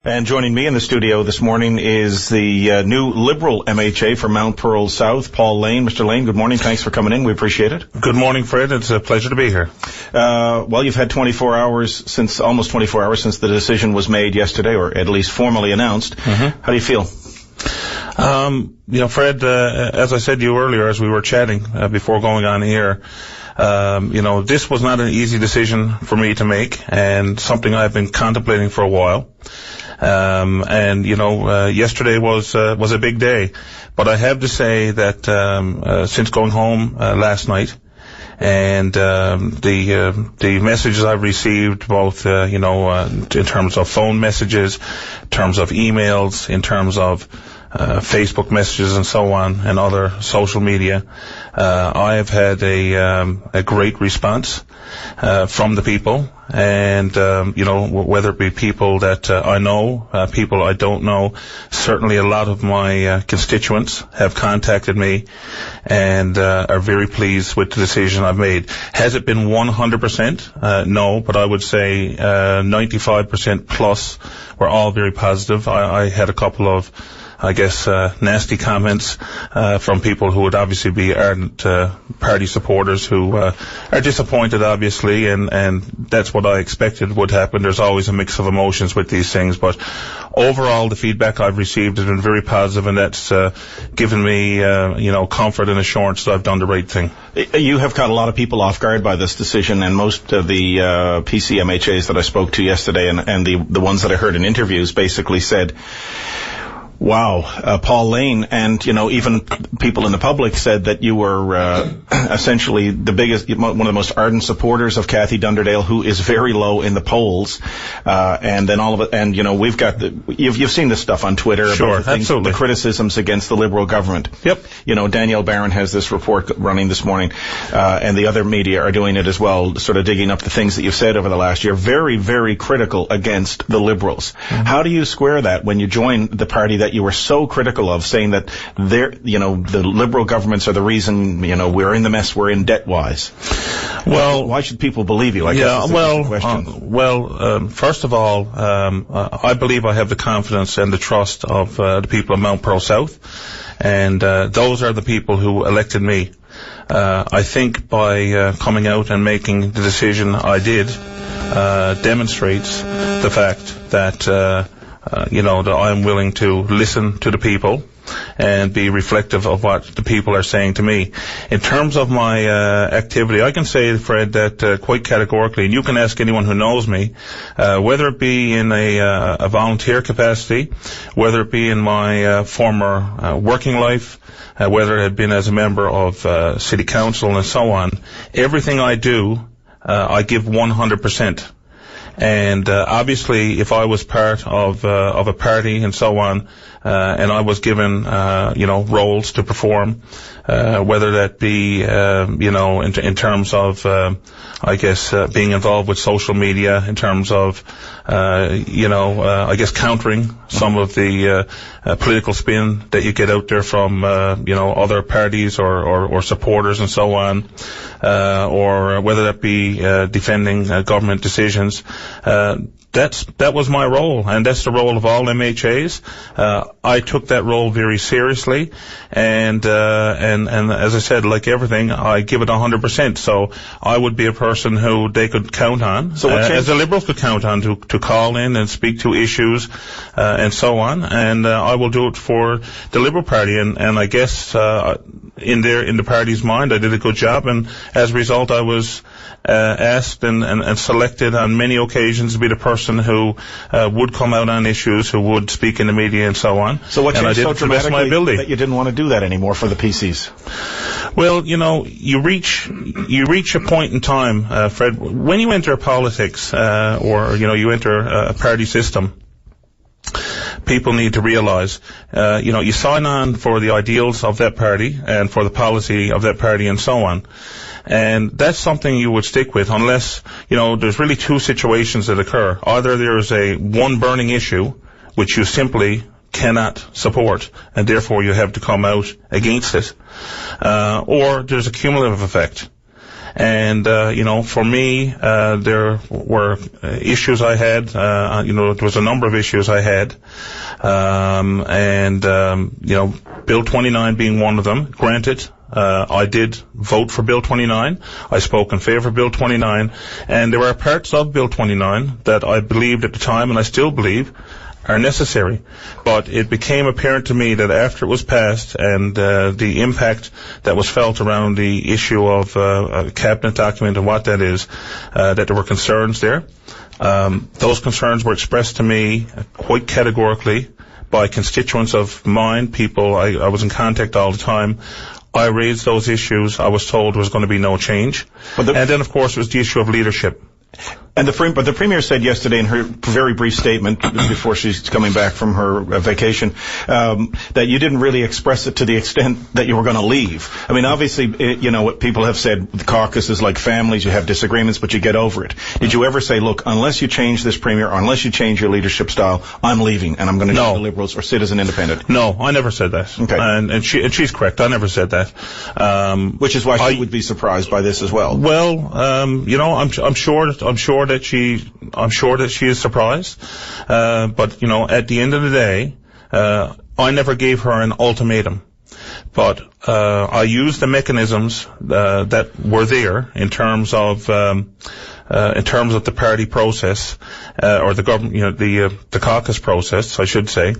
And joining me in the studio this morning is the new Liberal MHA for Mount Pearl South, Paul Lane. Mr. Lane, good morning. Thanks for coming in. We appreciate it. Good morning, Fred. It's a pleasure to be here. Well, you've had almost 24 hours since the decision was made yesterday, or at least formally announced. Mm-hmm. How do you feel? Fred, as I said to you earlier as we were chatting before going on here, this was not an easy decision for me to make, and something I've been contemplating for a while. Yesterday was a big day, but I have to say that since going home last night, and the messages I've received, both in terms of phone messages, in terms of emails, in terms of Facebook messages and so on, and other social media, I have had a great response from the people, and whether it be people that I know, people I don't know. Certainly a lot of my constituents have contacted me and are very pleased with the decision I've made. Has it been 100%? No, but I would say 95% plus were all very positive. I had a couple of nasty comments from people who would obviously be ardent party supporters who are disappointed, obviously, and that's what I expected would happen. There's always a mix of emotions with these things, but overall the feedback I've received has been very positive, and that's given me comfort and assurance that I've done the right thing. You have caught a lot of people off guard by this decision, and most of the PC MHAs that I spoke to yesterday and the ones that I heard in interviews basically said, wow, Paul Lane, and even people in the public said that you were essentially the biggest, one of the most ardent supporters of Kathy Dunderdale, who is very low in the polls. And then all of it, and we've got you've seen this stuff on Twitter. Sure, about absolutely. The criticisms against the Liberal government. Yep. Danielle Barron has this report running this morning, and the other media are doing it as well, sort of digging up the things that you've said over the last year. Very, very critical against the Liberals. Mm-hmm. How do you square that when you join the party that you were so critical of, saying that the Liberal governments are the reason we're in the mess we're in debt-wise? Well, why should people believe you? First of all, I believe I have the confidence and the trust of the people of Mount Pearl South, and those are the people who elected me. I think by coming out and making the decision I did demonstrates the fact that that I'm willing to listen to the people and be reflective of what the people are saying to me. In terms of my activity, I can say, Fred, that quite categorically, and you can ask anyone who knows me, whether it be in a volunteer capacity, whether it be in my former working life, whether it had been as a member of city council and so on, everything I do, I give 100%. And obviously, if I was part of a party and so on, and I was given roles to perform, whether that be in terms of being involved with social media, in terms of countering some of the political spin that you get out there from other parties or supporters and so on, or whether that be defending government decisions. That was my role, and that's the role of all MHAs. I took that role very seriously, and as I said, like everything, I give it 100%. So I would be a person who they could count on, as the Liberals could count on, to call in and speak to issues and so on. And I will do it for the Liberal Party, and I guess in the party's mind, I did a good job, and as a result, I was asked and selected on many occasions to be the person who would come out on issues, who would speak in the media and so on. So what changed so dramatically that you didn't want to do that anymore for the PCs? Well, you reach a point in time, Fred, when you enter politics, or you enter a party system. People need to realize, you sign on for the ideals of that party and for the policy of that party and so on. And that's something you would stick with unless, there's really two situations that occur. Either there's one burning issue, which you simply cannot support, and therefore you have to come out against it, or there's a cumulative effect. And, for me, there were issues I had. There was a number of issues I had. Bill 29 being one of them. Granted, I did vote for Bill 29. I spoke in favor of Bill 29. And there are parts of Bill 29 that I believed at the time, and I still believe, are necessary. But it became apparent to me that after it was passed and the impact that was felt around the issue of a cabinet document and what that is, that there were concerns there. Those concerns were expressed to me quite categorically by constituents of mine, people I was in contact all the time. I raised those issues. I was told there was going to be no change. And then, of course, it was the issue of leadership. But the Premier said yesterday in her very brief statement before she's coming back from her vacation, that you didn't really express it to the extent that you were going to leave. I mean, obviously, what people have said, the caucus is like families, you have disagreements, but you get over it. Did you ever say, look, unless you change this Premier, or unless you change your leadership style, I'm leaving and I'm going to join the Liberals or sit as an independent? No, I never said that. Okay. And she's correct. I never said that. Which is why she would be surprised by this as well. Well, I'm sure that she is surprised. But at the end of the day, I never gave her an ultimatum. But I used the mechanisms that were there in terms of the party process, or the government, the caucus process, I should say.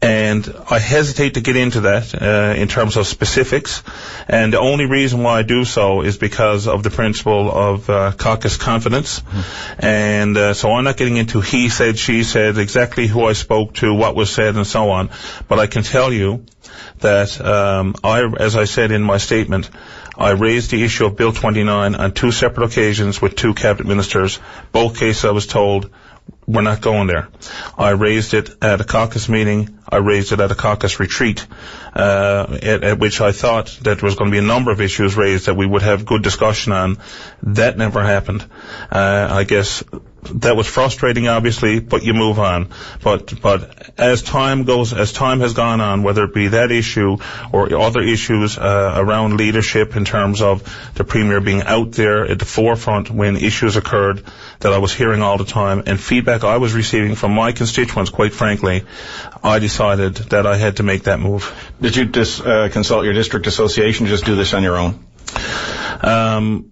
And I hesitate to get into that in terms of specifics. And the only reason why I do so is because of the principle of caucus confidence. And so I'm not getting into he said, she said, exactly who I spoke to, what was said, and so on. But I can tell you that as I said in my statement, I raised the issue of Bill 29 on 2 separate occasions with 2 cabinet ministers. Both cases I was told, we're not going there. I raised it at a caucus meeting. I raised it at a caucus retreat, at which I thought that there was going to be a number of issues raised that we would have good discussion on. That never happened. I guess that was frustrating, obviously, but you move on. But as time has gone on, whether it be that issue or other issues around leadership in terms of the Premier being out there at the forefront when issues occurred that I was hearing all the time, and feedback I was receiving from my constituents, quite frankly, I decided that I had to make that move. Did you consult your district association, just do this on your own? I'm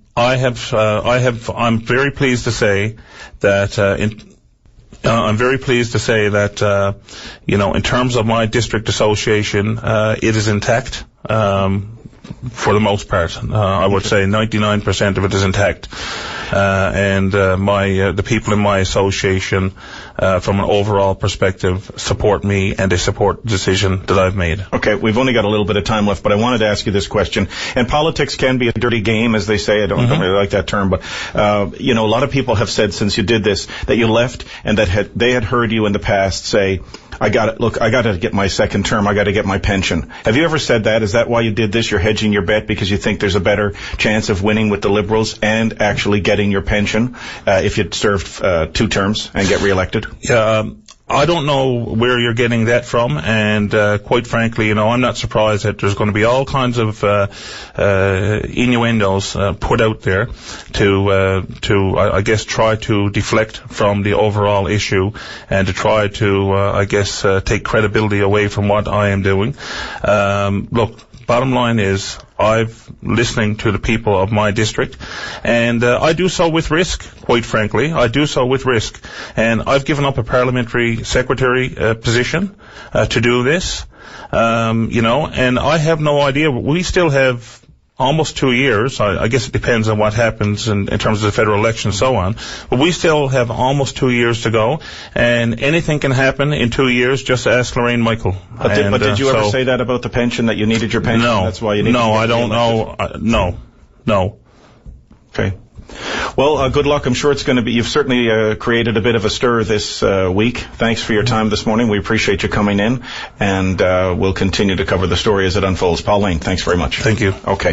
very pleased to say that in terms of my district association, it is intact. For the most part, I would say 99% of it is intact. The people in my association, from an overall perspective, support me, and they support the decision that I've made. Okay, we've only got a little bit of time left, but I wanted to ask you this question. And politics can be a dirty game, as they say. I don't really like that term, but a lot of people have said since you did this that you left, and that they had heard you in the past say, I got to get my second term. I got to get my pension. Have you ever said that? Is that why you did this? You're hedging your bet because you think there's a better chance of winning with the Liberals and actually getting your pension if you'd served 2 terms and get reelected? I don't know where you're getting that from, and quite frankly, I'm not surprised that there's going to be all kinds of innuendos put out there to I guess try to deflect from the overall issue and to try to take credibility away from what I am doing. Look, bottom line is I'm listening to the people of my district, and I do so with risk, quite frankly. I do so with risk. And I've given up a parliamentary secretary position to do this, and I have no idea. We still have almost 2 years. I guess it depends on what happens in terms of the federal election and so on. But we still have almost 2 years to go, and anything can happen in 2 years. Just ask Lorraine Michael. But did you ever say that about the pension, that you needed your pension? No. That's why you needed I don't know. No. Okay. Well, good luck. I'm sure it's going to be, you've certainly created a bit of a stir this week. Thanks for your time this morning. We appreciate you coming in, and we'll continue to cover the story as it unfolds. Pauline, thanks very much. Thank you. Okay.